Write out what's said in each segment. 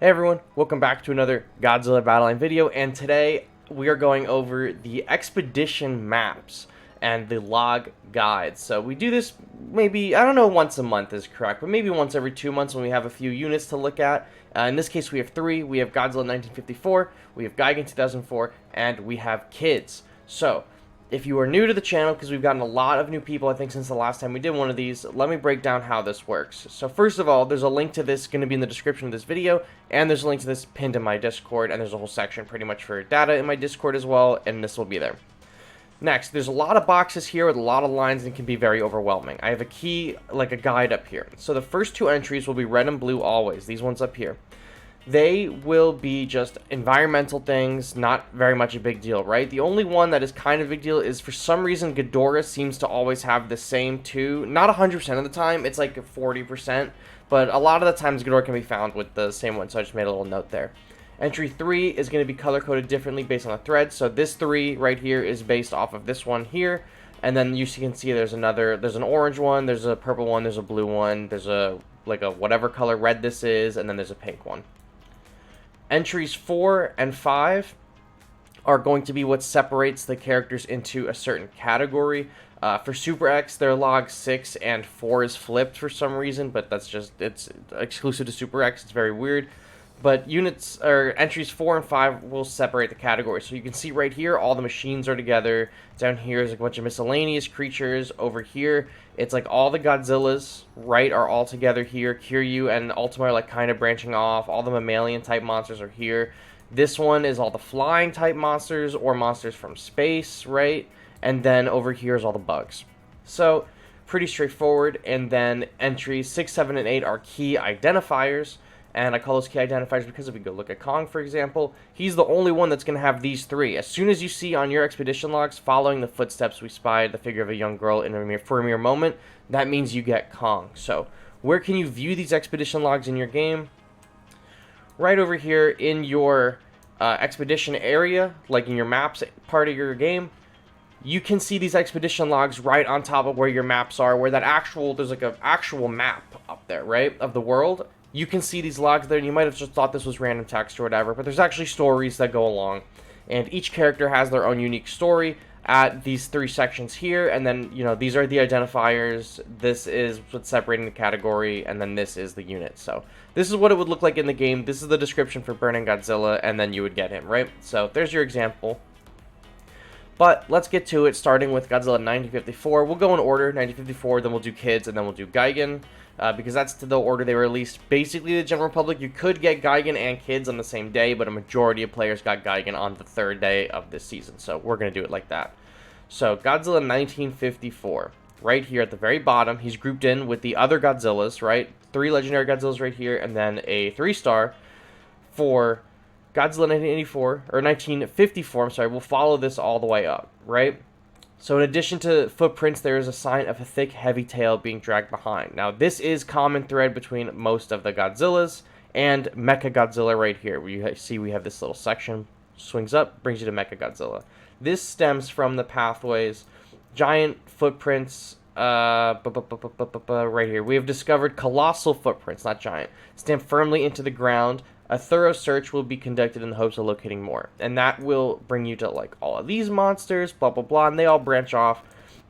Hey everyone, welcome back to another Godzilla Battleline video, and today we are going over the expedition maps and the log guides. So we do this maybe, I don't know, once a month is correct, but maybe once every 2 months when we have a few units to look at. In this case we have three. We have Godzilla 1954, we have Gigan 2004, and we have kids. So if you are new to the channel, because we've gotten a lot of new people, I think, since the last time we did one of these, let me break down how this works. So first of all, there's a link to this going to be in the description of this video, and there's a link to this pinned in my Discord, and there's a whole section pretty much for data in my Discord as well, and this will be there. Next, there's a lot of boxes here with a lot of lines, and it can be very overwhelming. I have a key, like a guide up here. So the first two entries will be red and blue always, these ones up here. They will be just environmental things, not very much a big deal, right? The only one that is kind of a big deal is, for some reason, Ghidorah seems to always have the same two. Not 100% of the time, it's like 40%, but a lot of the times Ghidorah can be found with the same one, so I just made a little note there. Entry 3 is going to be color-coded differently based on the thread, so this 3 right here is based off of this one here, and then you can see there's an orange one, there's a purple one, there's a blue one, there's a whatever color red this is, and then there's a pink one. Entries 4 and 5 are going to be what separates the characters into a certain category. For Super X, their log 6 and 4 is flipped for some reason, but it's exclusive to Super X. It's very weird. But entries 4 and 5 will separate the categories. So you can see right here, all the machines are together. Down here is a bunch of miscellaneous creatures. Over here, it's like all the Godzillas, right, are all together here. Kiryu and Ultima are like kind of branching off. All the mammalian type monsters are here. This one is all the flying type monsters or monsters from space, right? And then over here is all the bugs. So pretty straightforward. And then entries 6, 7, and 8 are key identifiers. And I call those key identifiers because if we go look at Kong, for example, he's the only one that's going to have these three. As soon as you see on your expedition logs, following the footsteps we spied the figure of a young girl for a mere moment, that means you get Kong. So where can you view these expedition logs in your game? Right over here in your expedition area, like in your maps part of your game, you can see these expedition logs right on top of where your maps are, where there's like an actual map up there, right, of the world. You can see these logs there, and you might have just thought this was random text or whatever, but there's actually stories that go along, and each character has their own unique story at these three sections here, and then, you know, these are the identifiers, this is what's separating the category, and then this is the unit. So this is what it would look like in the game, this is the description for Burning Godzilla, and then you would get him, right? So there's your example. But let's get to it, starting with Godzilla 1954. We'll go in order, 1954, then we'll do Kids, and then we'll do Gigan. Because that's the order they were released. Basically, the general public, you could get Gigan and Kids on the same day, but a majority of players got Gigan on the third day of this season, so we're going to do it like that. So, Godzilla 1954, right here at the very bottom, he's grouped in with the other Godzillas, right? 3 legendary Godzillas right here, and then a 3-star for Godzilla 1984, or 1954, I'm sorry, we'll follow this all the way up, right? So in addition to footprints, there is a sign of a thick, heavy tail being dragged behind. Now, this is common thread between most of the Godzillas and Mechagodzilla right here. Where you see we have this little section, swings up, brings you to Mechagodzilla. This stems from the pathways, giant footprints, right here. We have discovered colossal footprints, not giant, stamp firmly into the ground. A thorough search will be conducted in the hopes of locating more. And that will bring you to, like, all of these monsters, blah, blah, blah, and they all branch off.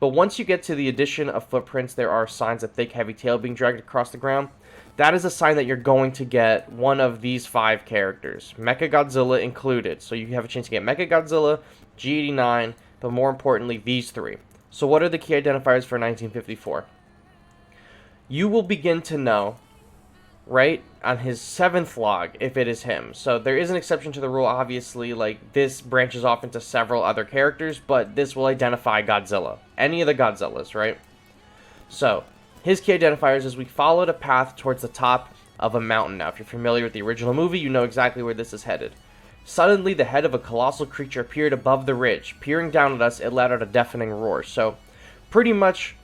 But once you get to the addition of footprints, there are signs of thick, heavy tail being dragged across the ground. That is a sign that you're going to get one of these 5 characters, Mechagodzilla included. So you have a chance to get Mechagodzilla, G89, but more importantly, these 3. So what are the key identifiers for 1954? You will begin to know, right, on his 7th log, if it is him. So there is an exception to the rule, obviously, like this branches off into several other characters, but this will identify Godzilla. Any of the Godzillas, right? So, his key identifiers is we followed a path towards the top of a mountain. Now, if you're familiar with the original movie, you know exactly where this is headed. Suddenly, the head of a colossal creature appeared above the ridge. Peering down at us, it let out a deafening roar. So, pretty much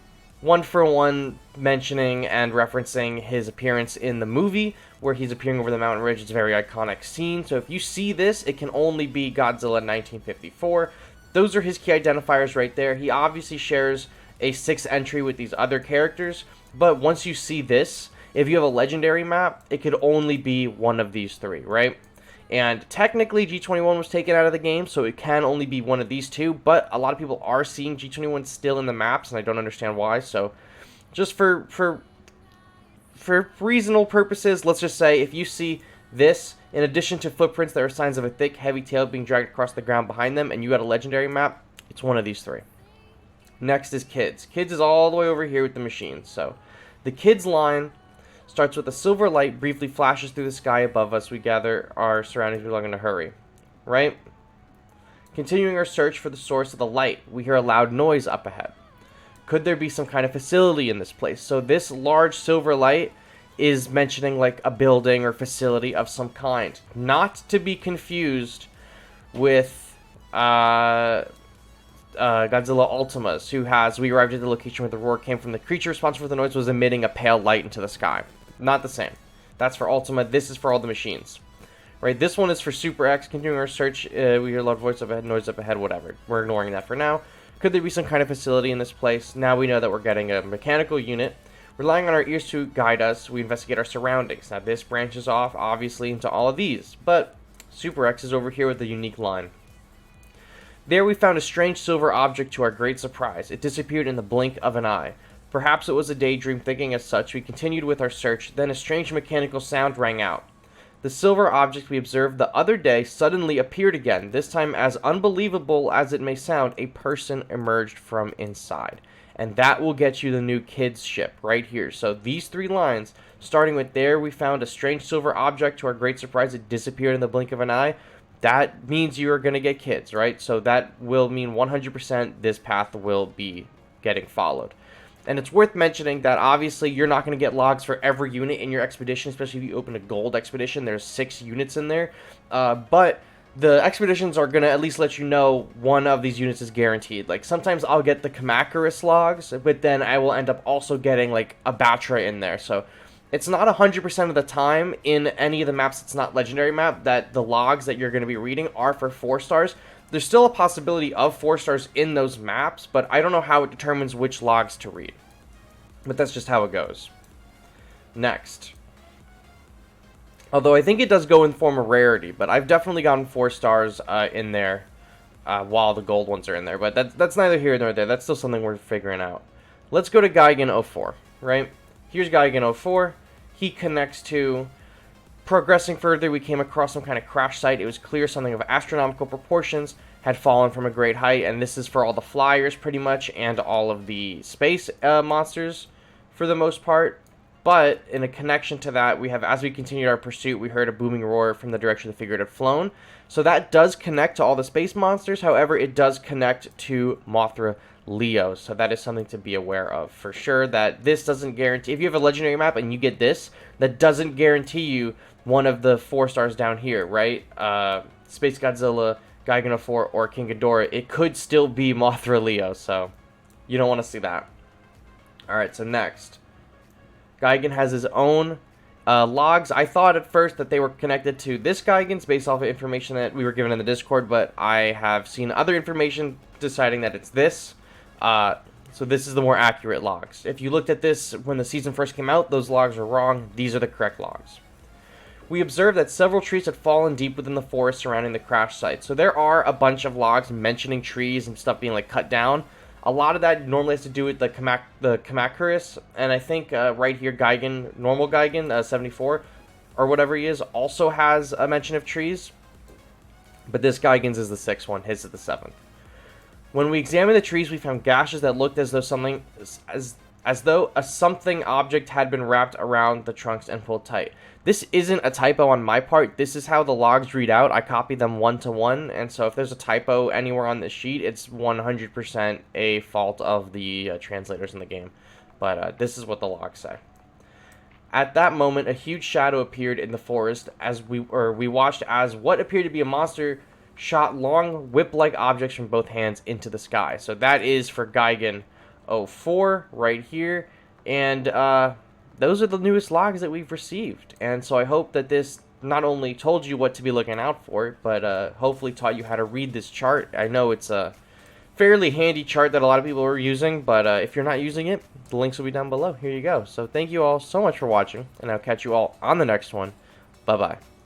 one-for-one mentioning and referencing his appearance in the movie, where he's appearing over the mountain ridge. It's a very iconic scene. So if you see this, it can only be Godzilla 1954. Those are his key identifiers right there. He obviously shares a 6th entry with these other characters, but once you see this, if you have a legendary map, it could only be one of these three, right? And technically, G21 was taken out of the game, so it can only be one of these two, but a lot of people are seeing G21 still in the maps, and I don't understand why, so just for reasonable purposes, let's just say if you see this, in addition to footprints that are signs of a thick, heavy tail being dragged across the ground behind them, and you got a legendary map, it's one of these three. Next is Kids. Kids is all the way over here with the machines, so the Kids line starts with a silver light briefly flashes through the sky above us. We gather our surroundings. We're in a hurry, right? Continuing our search for the source of the light, we hear a loud noise up ahead. Could there be some kind of facility in this place? So this large silver light is mentioning like a building or facility of some kind. Not to be confused with Godzilla Ultimas, who has, we arrived at the location where the roar came from. The creature responsible for the noise was emitting a pale light into the sky. Not the same. That's for Ultima. This is for all the machines. Right, this one is for Super X. Continuing our search, we hear a loud voice up ahead, noise up ahead, whatever. We're ignoring that for now. Could there be some kind of facility in this place? Now we know that we're getting a mechanical unit. Relying on our ears to guide us, we investigate our surroundings. Now this branches off, obviously, into all of these. But Super X is over here with a unique line. There we found a strange silver object to our great surprise. It disappeared in the blink of an eye. Perhaps it was a daydream. Thinking as such, we continued with our search. Then a strange mechanical sound rang out. The silver object we observed the other day suddenly appeared again. This time, as unbelievable as it may sound, a person emerged from inside. And that will get you the new Kids ship right here. So these three lines, starting with there, we found a strange silver object. To our great surprise, it disappeared in the blink of an eye. That means you are going to get Kids, right? So that will mean 100% this path will be getting followed. And it's worth mentioning that obviously you're not going to get logs for every unit in your expedition, especially if you open a gold expedition. There's 6 units in there. But the expeditions are going to at least let you know one of these units is guaranteed. Like sometimes I'll get the Kamacuras logs, but then I will end up also getting like a Batra in there. So it's not 100% of the time in any of the maps that's not legendary map that the logs that you're going to be reading are for 4 stars. There's still a possibility of 4 stars in those maps, but I don't know how it determines which logs to read. But that's just how it goes. Next. Although I think it does go in form of rarity, but I've definitely gotten 4 stars in there while the gold ones are in there. But that's neither here nor there. That's still something we're figuring out. Let's go to Gigan 04, right? Here's Gigan 04. He connects to... Progressing further, we came across some kind of crash site. It was clear something of astronomical proportions had fallen from a great height, and this is for all the flyers, pretty much, and all of the space monsters, for the most part. But, in a connection to that, we have, as we continued our pursuit, we heard a booming roar from the direction the figure had flown. So that does connect to all the space monsters, however, it does connect to Mothra Leo, so that is something to be aware of, for sure, that this doesn't guarantee, if you have a legendary map and you get this, that doesn't guarantee you one of the 4 stars down here, right? Space Godzilla, Gigan 04, or King Ghidorah. It could still be Mothra Leo, so you don't want to see that. Alright, so next. Gigan has his own logs. I thought at first that they were connected to this Gigan's based off of information that we were given in the Discord, but I have seen other information deciding that it's this. So this is the more accurate logs. If you looked at this when the season first came out, those logs are wrong. These are the correct logs. We observed that several trees had fallen deep within the forest surrounding the crash site. So there are a bunch of logs mentioning trees and stuff being like cut down. A lot of that normally has to do with the Kamacuras, and I think right here Gigan, normal Gigan, 74, or whatever he is, also has a mention of trees. But this Gigan's is the 6th one, his is the 7th. When we examined the trees, we found gashes that looked as though something a something object had been wrapped around the trunks and pulled tight. This isn't a typo on my part. This is how the logs read out. I copied them 1-to-1, and so if there's a typo anywhere on this sheet, it's 100% a fault of the translators in the game. But this is what the logs say. At that moment, a huge shadow appeared in the forest as we watched as what appeared to be a monster shot long whip-like objects from both hands into the sky. So that is for Gigan 04 right here, and those are the newest logs that we've received. And so I hope that this not only told you what to be looking out for, but hopefully taught you how to read this chart. I know it's fairly handy chart that a lot of people are using, but if you're not using it, the links will be down below. Here you go. So thank you all so much for watching, and I'll catch you all on the next one. Bye-bye.